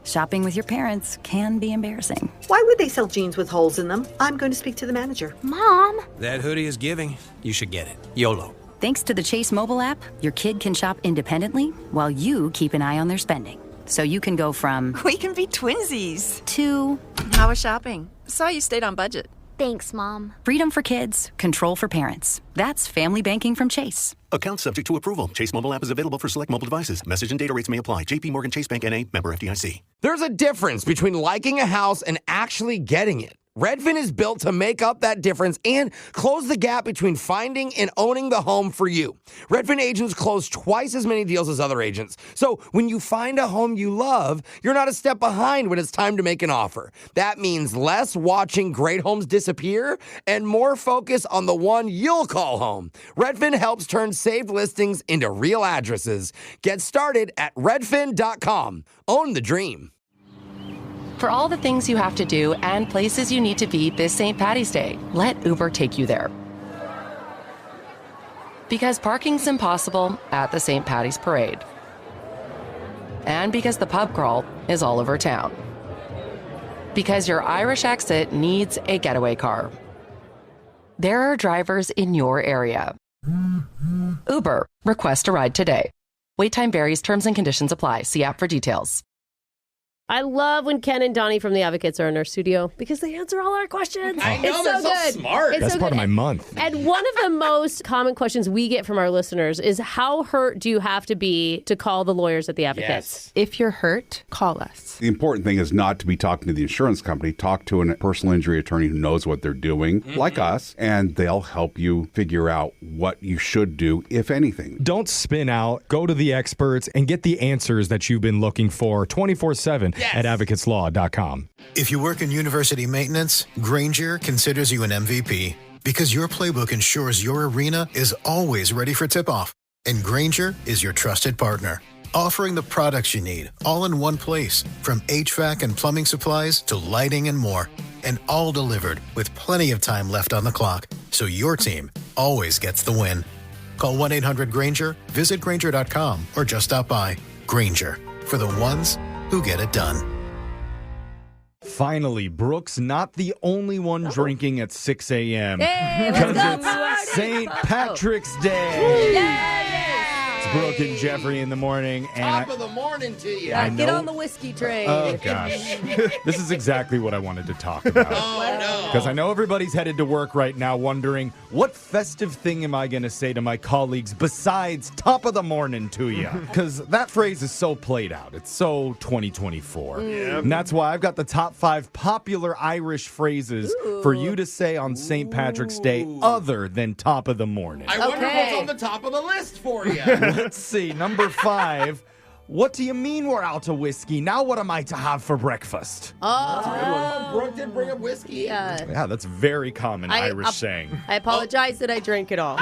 shopping with your parents can be embarrassing. Why would they sell jeans with holes in them? I'm going to speak to the manager. Mom! That hoodie is giving. You should get it. YOLO. Thanks to the Chase mobile app, your kid can shop independently while you keep an eye on their spending. So you can go from... We can be twinsies. ...to... How was shopping? Saw you stayed on budget. Thanks, Mom. Freedom for kids, control for parents. That's family banking from Chase. Account subject to approval. Chase mobile app is available for select mobile devices. Message and data rates may apply. JP Morgan Chase Bank N.A. member FDIC. There's a difference between liking a house and actually getting it. Redfin is built to make up that difference and close the gap between finding and owning the home for you. Redfin agents close twice as many deals as other agents. So when you find a home you love, you're not a step behind when it's time to make an offer. That means less watching great homes disappear and more focus on the one you'll call home. Redfin helps turn saved listings into real addresses. Get started at redfin.com. Own the dream. For all the things you have to do and places you need to be this St. Paddy's Day, let Uber take you there. Because parking's impossible at the St. Paddy's Parade. And because the pub crawl is all over town. Because your Irish exit needs a getaway car. There are drivers in your area. Uber, request a ride today. Wait time varies, terms and conditions apply. See app for details. I love when Ken and Donnie from The Advocates are in our studio because they answer all our questions. I know, it's they're so good. smart. It's That's so part good. of my month. And one of the most common questions we get from our listeners is how hurt do you have to be to call the lawyers at The Advocates? Yes. If you're hurt, call us. The important thing is not to be talking to the insurance company. Talk to a personal injury attorney who knows what they're doing, like us, and they'll help you figure out what you should do, if anything. Don't spin out. Go to the experts and get the answers that you've been looking for 24/7 at advocateslaw.com. If you work in university maintenance, Grainger considers you an MVP because your playbook ensures your arena is always ready for tip-off. And Grainger is your trusted partner, offering the products you need all in one place, from HVAC and plumbing supplies to lighting and more. And all delivered with plenty of time left on the clock, so your team always gets the win. Call 1-800-GRAINGER, visit Grainger.com, or just stop by. Grainger, for the ones who get it done. Finally, Brooke's not the only one drinking at 6 a.m. Hey, Because let's go, it's party. St. Patrick's Day. Yay! It's Brooke and Jeffrey in the morning. And Top of the morning to you. I Get know- on the whiskey train. Oh, gosh. This is exactly what I wanted to talk about. Oh, no. Because I know everybody's headed to work right now wondering, what festive thing am I going to say to my colleagues besides top of the morning to you? Because that phrase is so played out. It's so 2024. And that's why I've got the top 5 popular Irish phrases for you to say on St. Patrick's Day other than top of the morning. I wonder Okay. what's on the top of the list for you. Let's see. Number 5. What do you mean we're out of whiskey? Now what am I to have for breakfast? Brooke did bring up whiskey. Yeah, that's very common Irish saying. I apologize that I drank it all.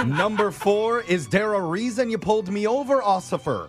Number 4, is there a reason you pulled me over, Ossifer?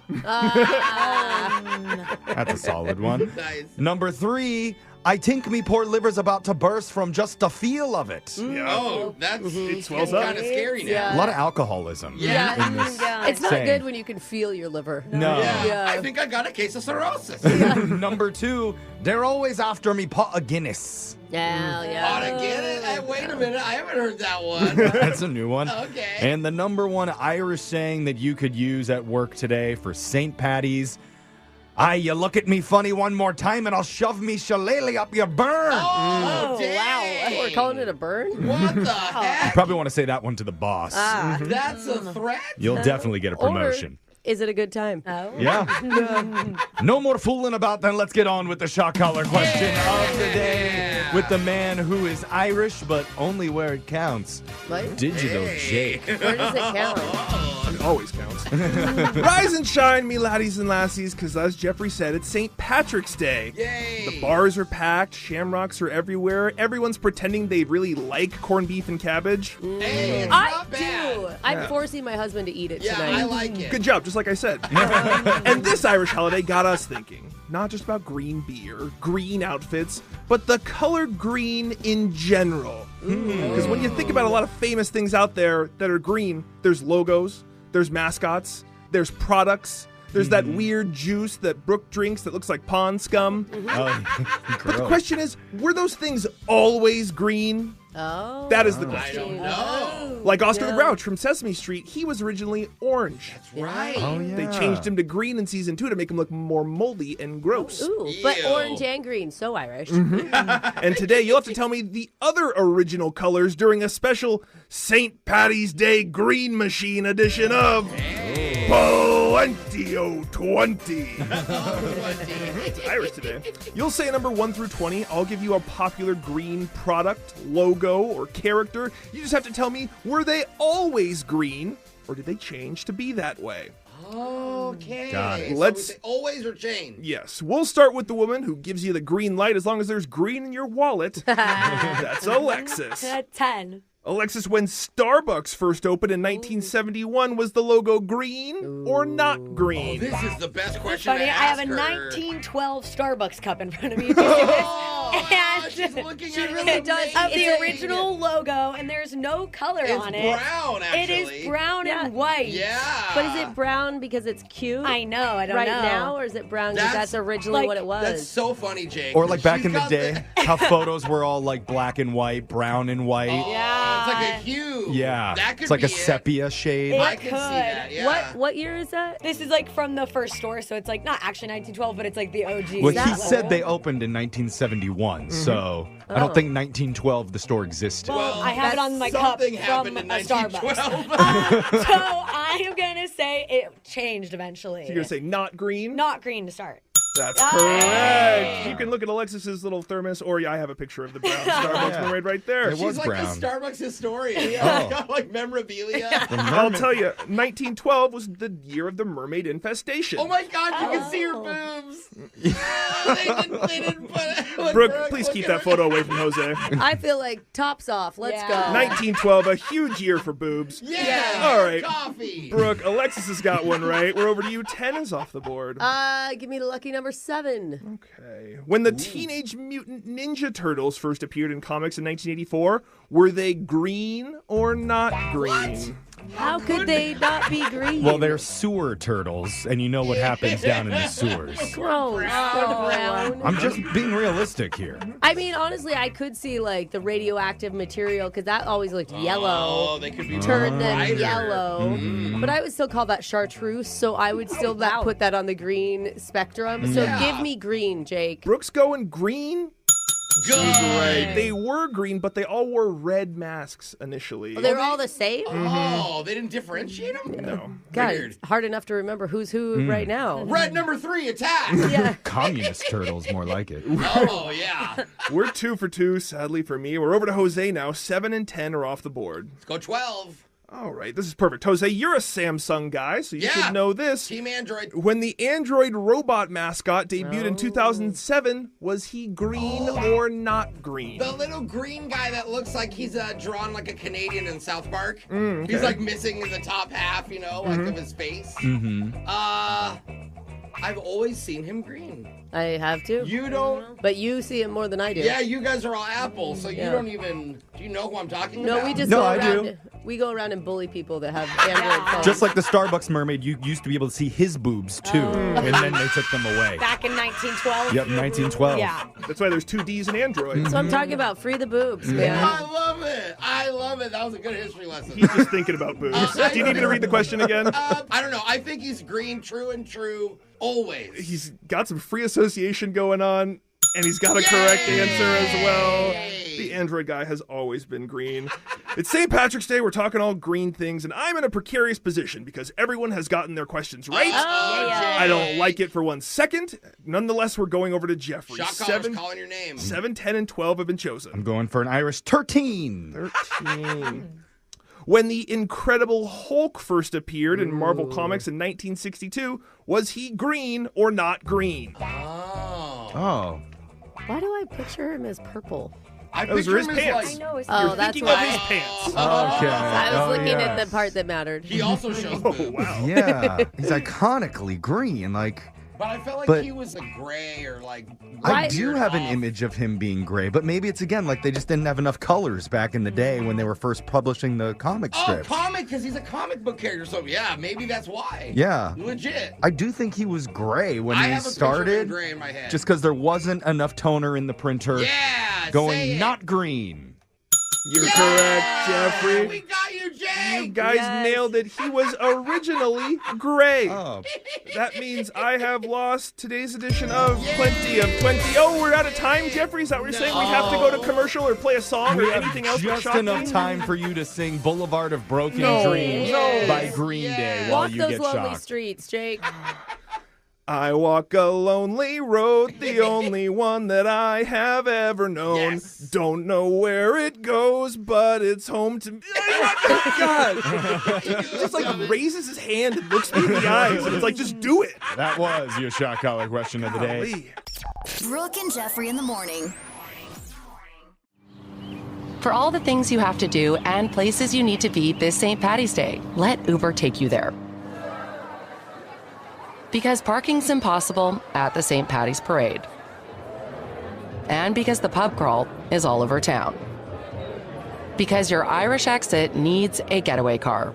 That's a solid one. Nice. Number 3, I think me poor liver's about to burst from just the feel of it. Oh, that's It swells up. kind of scary now. Yeah. A lot of alcoholism. Yeah. in this It's not saying. good when you can feel your liver. No. Yeah. I think I got a case of cirrhosis. Number 2, they're always after me pot of Guinness. Yeah, Ought to get it? Hey, wait a minute. I haven't heard that one. That's a new one. Okay. And the number 1 Irish saying that you could use at work today for St. Paddy's, aye, you look at me funny one more time and I'll shove me shillelagh up your burn. Oh, dang. wow. We're calling it a burn? What the You heck? probably want to say that one to the boss. That's a threat? You'll definitely get a promotion. Or is it a good time? Yeah. No more fooling about, then let's get on with the shock collar question of the day with the man who is Irish, but only where it counts. What? Digital Jake. Where does it count? It always counts. Rise and shine, me laddies and lassies, because as Jeffrey said, it's St. Patrick's Day. Yay! The bars are packed, shamrocks are everywhere, everyone's pretending they really like corned beef and cabbage. Hey, it's I not do. bad. I'm forcing my husband to eat it Yeah, tonight. I like it. Good job, just like I said. And this Irish holiday got us thinking, not just about green beer, green outfits, but the color green in general. Because when you think about a lot of famous things out there that are green, there's logos, there's mascots, there's products, There's that weird juice that Brooke drinks that looks like pond scum. But the question is, were those things always green? Oh. That is the question. I don't know. Like Oscar the Grouch from Sesame Street, he was originally orange. That's right. Oh, yeah. They changed him to green in season 2 to make him look more moldy and gross. Ooh, but orange and green, so Irish. And today you'll have to tell me the other original colors during a special St. Patty's Day Green Machine edition of Plenty-O 20. It's Irish today. You'll say a number 1 through 20. I'll give you a popular green product, logo, or character. You just have to tell me, were they always green, or did they change to be that way? Okay. Got it. So Let's- we say always or change. Yes, we'll start with the woman who gives you the green light as long as there's green in your wallet. That's Alexis. 10. Alexis, when Starbucks first opened in 1971, was the logo green or not green? This is the best question Funny, to I have ask a her. 1912 Starbucks cup in front of me. Oh, she's looking at it. It does have the amazing. original logo, and there's no color It's on it. brown, It actually. is brown and white. Yeah. But is it brown because it's cute? I know, I don't right know. now, or is it brown because that's originally like- what it was? That's so funny, Jake. Or like back She's in the got day, how photos were all like black and white, brown and white. It's like a hue. Yeah. That could It's like be a sepia shade. I can see that, yeah. What year is that? This is like from the first store, so it's like not actually 1912, but it's like the OG. Well, That he said logo. they opened in 1971, so I Oh. don't think 1912 the store existed. Well, I have it on my cup something from happened a in Starbucks. 1912. So I am going to say it changed eventually. So you're going to say not green? Not green to start. That's correct. You can look at Alexis's little thermos, or I have a picture of the brown Starbucks one right there. It She's was like brown. a Starbucks historian. She's got like memorabilia. I'll tell you, 1912 was the year of the mermaid infestation. Oh my God, you can see her boobs. They didn't put it. Brooke, please keep that photo away from Jose. I feel like tops off. Let's go. 1912, a huge year for boobs. Yeah. All right. Coffee. Brooke, Alexis has got one right. We're over to you. 10 is off the board. Give me the lucky number 7. Okay. When the Teenage Mutant Ninja Turtles first appeared in comics in 1984, were they green or not green? How could they not be green? Well, they're sewer turtles, and you know what happens down in the sewers. Gross. They're brown. I'm just being realistic here. I mean, honestly, I could see like the radioactive material because that always looked yellow. Oh, they could be Turn them brighter. yellow. But I would still call that chartreuse, so I would still put that on the green spectrum. So Yeah. give me green, Jake. Brooke's going green. Good. Right. They were green, but they all wore red masks initially. Well, they were all the same? Oh, they didn't differentiate them? No. God, Weird. it's hard enough to remember who's who right now. Red number 3, attack. Yeah. Communist turtles, more like it. Oh, yeah. We're 2 for 2, sadly for me. We're over to Jose now. 7 and 10 are off the board. Let's go 12. All right, this is perfect. Jose, you're a Samsung guy, so you Yeah. should know this. Team Android. When the Android robot mascot debuted in 2007, was he green or not green? The little green guy that looks like he's drawn like a Canadian in South Park. Okay. He's like missing the top half, you know, like of his face. I've always seen him green. I have to. You don't? But you see it more than I do. Yeah, you guys are all Apple, so Yeah. you don't even. Do you know who I'm talking No, about? we just No, go I around. do. We go around and bully people that have Android phones. Just like the Starbucks mermaid, you used to be able to see his boobs too, and then they took them away. Back in 1912. Yep, 1912. Yeah. That's why there's 2 Ds in Android. So I'm talking about free the boobs, man. I love it. I love it. That was a good history lesson. He's just thinking about boobs. Do you need me to read the question again? I don't know. I think he's green, true and true, always. He's got some free association going on, and he's got a correct answer as well. The Android guy has always been green. It's St. Patrick's Day. We're talking all green things, and I'm in a precarious position because everyone has gotten their questions right. I don't like it for 1 second. Nonetheless, we're going over to Jeffrey. Shot callers calling your name. 7, 10, and 12 have been chosen. I'm going for an Irish 13. 13. When the Incredible Hulk first appeared in Marvel Comics in 1962, was he green or not green? Oh. Why do I picture him as purple? Those are his pants. I know. You're that's thinking why. of his pants. Okay. I was looking yeah. at the part that mattered. He also shows Oh, boobs. wow. Yeah, he's iconically green. Like, But I felt like But- he was like gray or like. I do have an image of him being gray, but maybe it's again like they just didn't have enough colors back in the day when they were first publishing the comic strips. Comic, because he's a comic book character. So yeah, maybe that's why. Yeah. Legit. I do think he was gray when I he have a picture of him started. gray in my head. Just because there wasn't enough toner in the printer. Yeah. Going not green. You're correct, Jeffrey. We got you, Jay. You guys nailed it. He was originally gray. That means I have lost today's edition of Plenty of 20. Oh, we're out of time, Jeffrey? Is that what you're saying? We have to go to commercial or play a song We or have anything else? just enough time for you to sing Boulevard of Broken No. Dreams No. by Green Day while Walk you those get lonely shocked. streets, Jake. I walk a lonely road, the only one that I have ever known. Don't know where it goes, but it's home to me. Oh, God. He just like raises his hand and looks me in the eyes. And it's like, just do it. That was your shock collar question of the day. Brooke and Jeffrey in the morning. For all the things you have to do and places you need to be this St. Paddy's Day, let Uber take you there. Because parking's impossible at the St. Paddy's Parade. And because the pub crawl is all over town. Because your Irish exit needs a getaway car.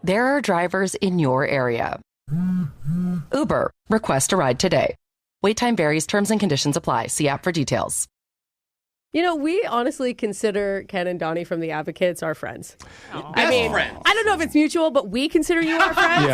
There are drivers in your area. Uber, request a ride today. Wait time varies, terms and conditions apply. See app for details. You know, we honestly consider Ken and Donnie from The Advocates our friends. Friends. I don't know if it's mutual, but we consider you our friends.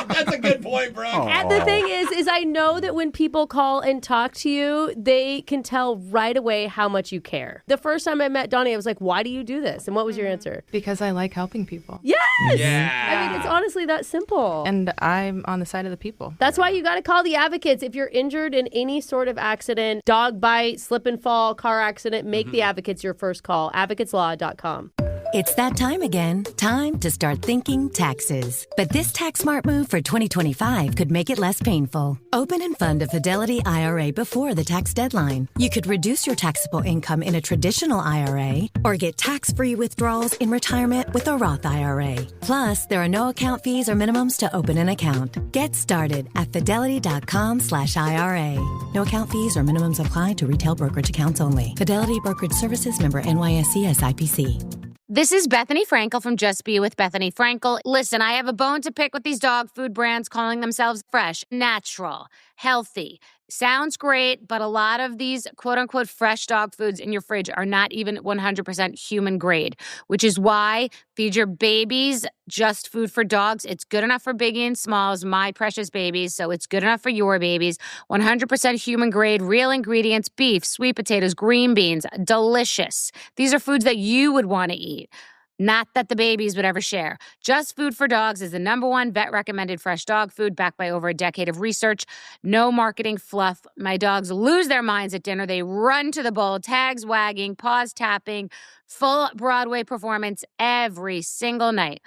That's a good point, bro. And the thing is I know that when people call and talk to you, they can tell right away how much you care. The first time I met Donnie, I was like, why do you do this? And what was your answer? Because I like helping people. Yes! Yeah. I mean, it's honestly that simple. And I'm on the side of the people. That's why you got to call The Advocates. If you're injured in any sort of accident, dog bite, slip and fall, car accident, make The Advocates your first call. advocateslaw.com. It's that time again. Time to start thinking taxes. But this tax smart move for 2025 could make it less painful. Open and fund a Fidelity IRA before the tax deadline. You could reduce your taxable income in a traditional IRA or get tax-free withdrawals in retirement with a Roth IRA. Plus, there are no account fees or minimums to open an account. Get started at fidelity.com/IRA. No account fees or minimums apply to retail brokerage accounts only. Fidelity Brokerage Services, member NYSE SIPC. This is Bethany Frankel from Just Be With Bethany Frankel. Listen, I have a bone to pick with these dog food brands calling themselves fresh, natural, healthy. Sounds great, but a lot of these quote-unquote fresh dog foods in your fridge are not even 100% human grade, which is why feed your babies Just Food for Dogs. It's good enough for Biggie and Smalls, my precious babies, so it's good enough for your babies. 100% human grade, real ingredients, beef, sweet potatoes, green beans, delicious. These are foods that you would want to eat. Not that the babies would ever share. Just Food for Dogs is the #1 vet-recommended fresh dog food backed by over a decade of research. No marketing fluff. My dogs lose their minds at dinner. They run to the bowl, tags wagging, paws tapping, full Broadway performance every single night.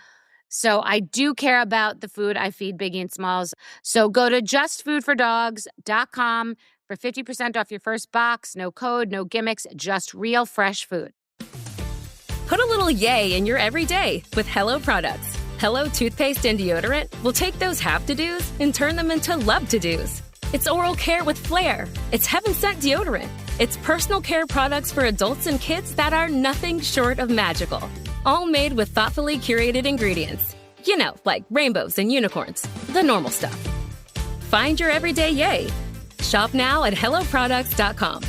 So I do care about the food I feed Biggie and Smalls. So go to justfoodfordogs.com for 50% off your first box. No code, no gimmicks, just real fresh food. Put a little yay in your everyday with Hello products. Hello toothpaste and deodorant will take those have-to-dos and turn them into love-to-dos. It's oral care with flair. It's heaven-sent deodorant. It's personal care products for adults and kids that are nothing short of magical. All made with thoughtfully curated ingredients. You know, like rainbows and unicorns. The normal stuff. Find your everyday yay. Shop now at HelloProducts.com.